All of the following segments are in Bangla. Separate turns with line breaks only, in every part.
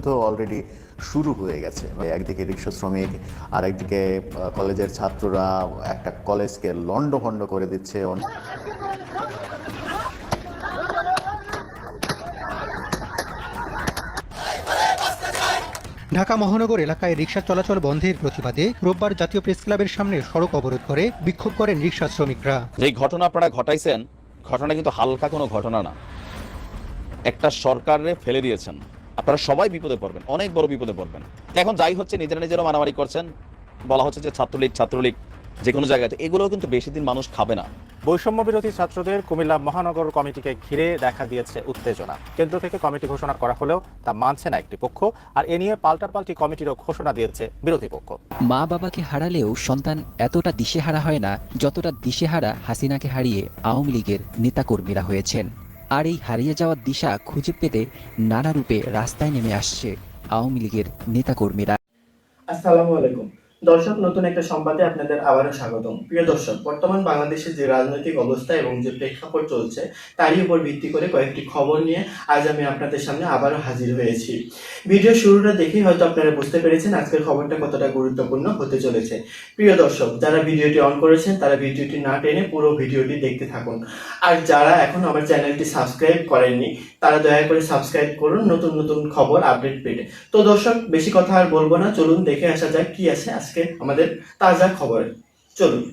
যুদ্ধ অলরেডি শুরু হয়ে গেছে। একদিকে রিক্সা শ্রমিক, আর একদিকে কলেজের ছাত্ররা একটা কলেজকে লন্ডভন্ড করে দিচ্ছে।
ঢাকা মহানগর এলাকায় রিকশা চলাচল বন্ধের প্রতিবাদে রোববার জাতীয় প্রেস ক্লাবের সামনে সড়ক অবরোধ করে বিক্ষোভ করেন রিকশা শ্রমিকরা।
যেই ঘটনা আপনারা ঘটাইছেন, ঘটনা কিন্তু হালকা কোনো ঘটনা না। একটা সরকারে ফেলে দিয়েছেন, আপনারা সবাই বিপদে পড়বেন, অনেক বড় বিপদে পড়বেন। এখন যাই হচ্ছে, নিজেরা নিজেরা মারামারি করছেন, বলা হচ্ছে যে ছাত্রলীগ যে কোনো জায়গাতে, এগুলোও কিন্তু বেশি দিন মানুষ খাবে না।
বৈষম্য বিরোধী ছাত্রদের কুমিল্লা মহানগর কমিটিকে ঘিরে দেখা দিয়েছে উত্তেজনা। কেন্দ্র থেকে কমিটি ঘোষণা করা হলেও তা মানছে না একটি পক্ষ, আর এ নিয়ে পাল্টাপাল্টি কমিটিরও ঘোষণা দিয়েছে বিরোধী পক্ষ।
মা বাবাকে হারালেও সন্তান এতটা দিশেহারা হয় না যতটা দিশেহারা হাসিনাকে হারিয়ে আওয়ামী লীগের নেতাকর্মীরা হয়েছেন। আর এই হারিয়ে যাওয়ার দিশা খুঁজে পেতে নানা রূপে রাস্তায় নেমে আসছে আওয়ামী লীগের নেতাকর্মীরা।
আসসালামু আলাইকুম দর্শক, নতুন একটা সংবাদে আপনাদের আবারও স্বাগতম। প্রিয় দর্শক, বর্তমান বাংলাদেশের যে রাজনৈতিক অবস্থা এবং যে প্রেক্ষাপট চলছে তারই উপর ভিত্তি করে কয়েকটি খবর নিয়ে আজ আমি আপনাদের সামনে আবারও হাজির হয়েছি। ভিডিও শুরুটা দেখেই হয়তো আপনারা বুঝতে পেরেছেন আজকের খবরটা কতটা গুরুত্বপূর্ণ হতে চলেছে। প্রিয় দর্শক, যারা ভিডিওটি অন করেছেন তারা ভিডিওটি না টেনে পুরো ভিডিওটি দেখতে থাকুন। আর যারা এখন আমার চ্যানেলটি সাবস্ক্রাইব করেননি তারা দয়া করে সাবস্ক্রাইব করুন নতুন নতুন খবর আপডেট পেতে। তো দর্শক, বেশি কথা আর বলবো না, চলুন দেখে আসা যাক কি আছে আজকে আমাদের তাজা খবরে। চলুন।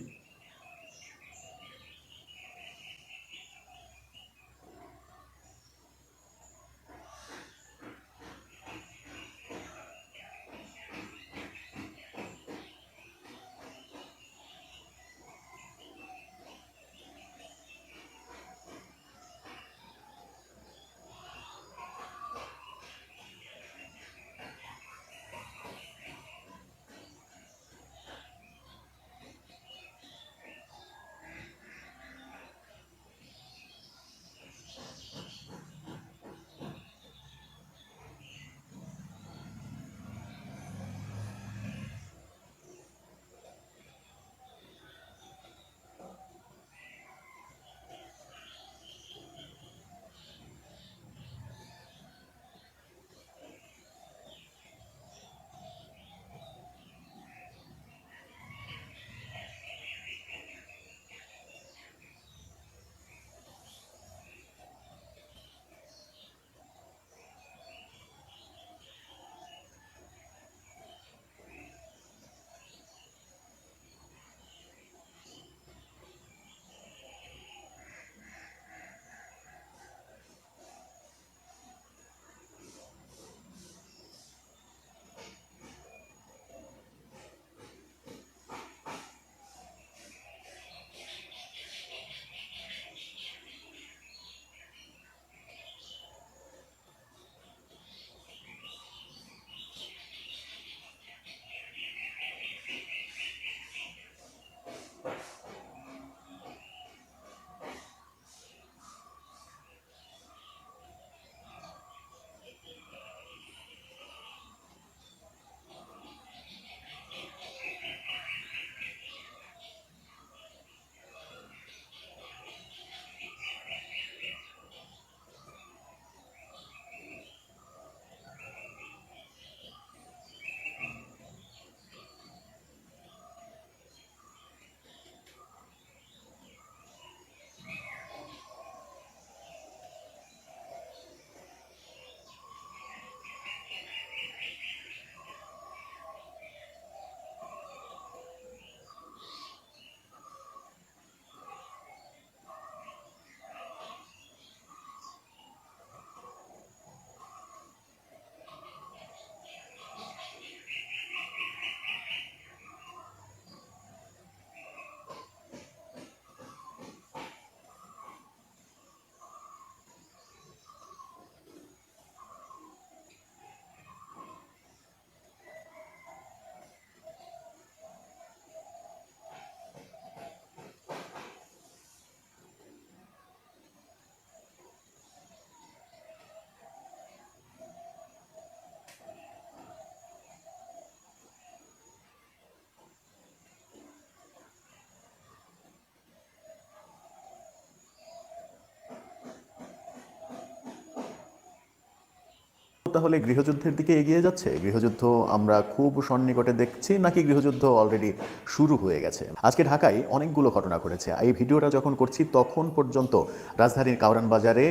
তাহলে গৃহযুদ্ধের দিকে এগিয়ে যাচ্ছে? গৃহযুদ্ধ আমরা খুব সন্নিকটে দেখছি, নাকি গৃহযুদ্ধ অলরেডি শুরু হয়ে গেছে? আজকে ঢাকায় অনেকগুলো ঘটনা ঘটেছে। এই ভিডিওটা যখন করছি তখন পর্যন্ত রাজধানীর কারওয়ান বাজারে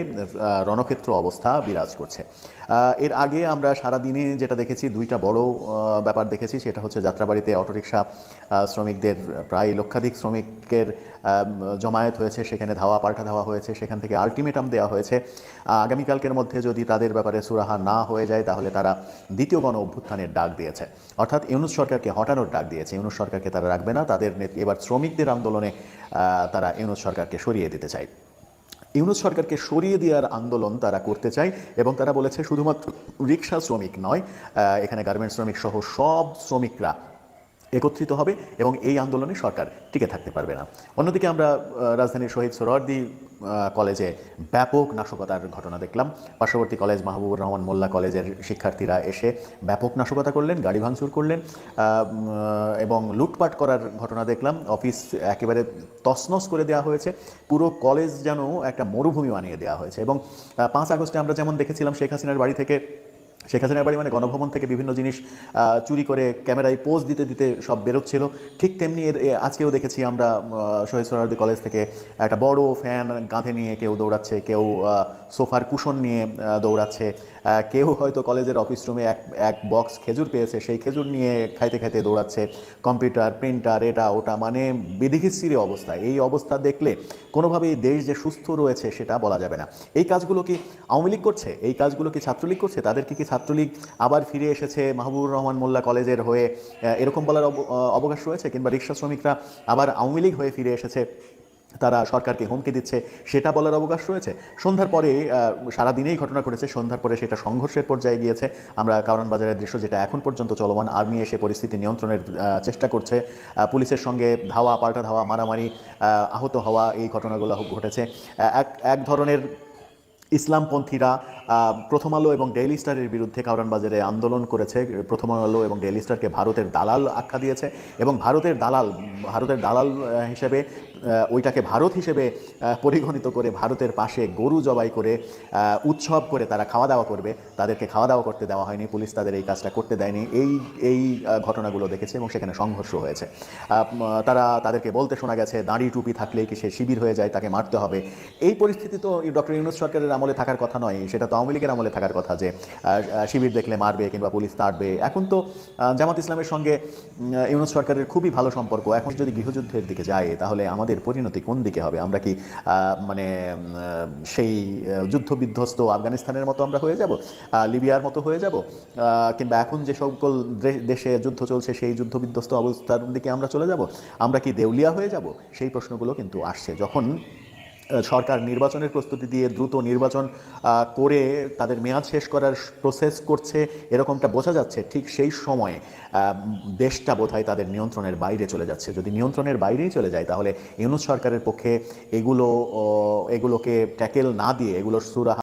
রণক্ষেত্র অবস্থা বিরাজ করছে। এর আগে আমরা সারাদিনে যেটা দেখেছি, দুইটা বড় ব্যাপার দেখেছি। সেটা হচ্ছে যাত্রাবাড়িতে অটোরিকশা শ্রমিকদের প্রায় লক্ষাধিক শ্রমিকের জমায়েত হয়েছে, সেখানে পাল্টা ধাওয়া হয়েছে, সেখান থেকে আলটিমেটাম দেওয়া হয়েছে আগামীকালকের মধ্যে যদি তাদের ব্যাপারে সুরাহা না হয়ে যায় তাহলে তারা দ্বিতীয় গণ অভ্যুত্থানের ডাক দিয়েছে, অর্থাৎ ইউনূস সরকারকে হটানোর ডাক দিয়েছে। ইউনূস সরকারকে তারা রাখবে না, তাদের এবার শ্রমিকদের আন্দোলনে তারা ইউনূস সরকারকে সরিয়ে দিতে চায়। ইউনূস সরকারকে সরিয়ে দেওয়ার আন্দোলন তারা করতে চায় এবং তারা বলেছে শুধুমাত্র রিক্সা শ্রমিক নয়, এখানে গার্মেন্টস শ্রমিক সহ সব শ্রমিকরা একত্রিত হবে এবং এই আন্দোলনে সরকার টিকে থাকতে পারবে না। অন্যদিকে আমরা রাজধানীর শহীদ সোহরাওয়ার্দী কলেজে ব্যাপক নাশকতার ঘটনা দেখলাম। পার্শ্ববর্তী কলেজ মাহবুবুর রহমান মোল্লা কলেজের শিক্ষার্থীরা এসে ব্যাপক নাশকতা করলেন, গাড়ি ভাঙচুর করলেন এবং লুটপাট করার ঘটনা দেখলাম। অফিস একেবারে তছনছ করে দেওয়া হয়েছে, পুরো কলেজ যেন একটা মরুভূমি বানিয়ে দেওয়া হয়েছে। এবং 5 আগস্টে আমরা যেমন দেখেছিলাম শেখ হাসিনার বাড়ি মানে গণভবন থেকে বিভিন্ন জিনিস চুরি করে ক্যামেরায় পোজ দিতে দিতে সব বেরোচ্ছিল, ঠিক তেমনি আজকেও দেখেছি আমরা শহীদ সোহরাওয়ার্দী কলেজ থেকে একটা বড় ফ্যান কাঁধে নিয়ে কেউ দৌড়াচ্ছে, কেউ সোফার কুশন নিয়ে দৌড়াচ্ছে, কেউ হয়তো কলেজের অফিস রুমে এক বক্স খেজুর পেয়েছে, সেই খেজুর নিয়ে খাইতে খাইতে দৌড়াচ্ছে, কম্পিউটার প্রিন্টার এটা ওটা, মানে বিধিখিস্তির অবস্থা। এই অবস্থা দেখলে কোনোভাবেই দেশ যে সুস্থ রয়েছে সেটা বলা যাবে না। এই কাজগুলো কি আওয়ামী লীগ করছে? এই কাজগুলো কি ছাত্রলীগ করছে? তাদেরকে কি ছাত্রলীগ আবার ফিরে এসেছে মাহবুবুর রহমান মোল্লা কলেজের হয়ে, এরকম বলার অবকাশ রয়েছে? কিংবা রিক্সা শ্রমিকরা আবার আওয়ামী লীগ হয়ে ফিরে এসেছে, তারা সরকারকে হুমকি দিচ্ছে, সেটা বলার অবকাশ রয়েছে? সন্ধ্যার পরে সারাদিনেই ঘটনা ঘটেছে, সন্ধ্যার পরে সেটা সংঘর্ষের পর্যায়ে গিয়েছে। আমরা কারওয়ান বাজারের দৃশ্য যেটা এখন পর্যন্ত চলমান, আর্মি এসে পরিস্থিতি নিয়ন্ত্রণের চেষ্টা করছে, পুলিশের সঙ্গে ধাওয়া পাল্টা ধাওয়া মারামারি, আহত হওয়া, এই ঘটনাগুলো ঘটেছে। এক ধরনের ইসলামপন্থীরা প্রথম আলো এবং ডেইলি স্টারের বিরুদ্ধে কারওয়ান বাজারে আন্দোলন করেছে। প্রথম আলো এবং ডেইলি স্টারকে ভারতের দালাল আখ্যা দিয়েছে এবং ভারতের দালাল হিসেবে ওইটাকে ভারত হিসেবে পরিগণিত করে ভারতের পাশে গরু জবাই করে উৎসব করে তারা খাওয়া দাওয়া করবে, তাদেরকে খাওয়া দাওয়া করতে দেওয়া হয়নি, পুলিশ তাদের এই কাজটা করতে দেয়নি। এই ঘটনাগুলো দেখেছে এবং সেখানে সংঘর্ষ হয়েছে। তাদেরকে বলতে শোনা গেছে, দাড়ি টুপি থাকলেই কি সে শিবির হয়ে যায়, তাকে মারতে হবে। এই পরিস্থিতি তো ডক্টর ইউনূস সরকারের আমলে থাকার কথা নয়, সেটা তো আওয়ামী লীগের আমলে থাকার কথা, যে শিবির দেখলে মারবে কিংবা পুলিশ তাড়বে। এখন তো জামাত ইসলামের সঙ্গে ইউনূস সরকারের খুবই ভালো সম্পর্ক। এখন যদি গৃহযুদ্ধের দিকে যায় তাহলে আমাদের পরিণতি কোন দিকে হবে? আমরা কি মানে সেই যুদ্ধবিধ্বস্ত আফগানিস্তানের মতো আমরা হয়ে যাব, লিবিয়ার মতো হয়ে যাব, কিংবা এখন যে সকল দেশে যুদ্ধ চলছে সেই যুদ্ধবিধ্বস্ত অবস্থার দিকে আমরা চলে যাব? আমরা কি দেউলিয়া হয়ে যাব? সেই প্রশ্নগুলো কিন্তু আসছে। যখন সরকার নির্বাচনের প্রস্তুতি দিয়ে দ্রুত নির্বাচন করে তাদের মেয়াদ শেষ করার প্রসেস করছে, এরকমটা বোঝা যাচ্ছে, ঠিক সেই সময়ে দেশটা বোধহয় তাদের নিয়ন্ত্রণের বাইরে চলে যাচ্ছে। যদি নিয়ন্ত্রণের বাইরেই চলে যায় তাহলে ইউনূস সরকারের পক্ষে এগুলোকে ট্যাকেল না দিয়ে, এগুলোর সুরাহা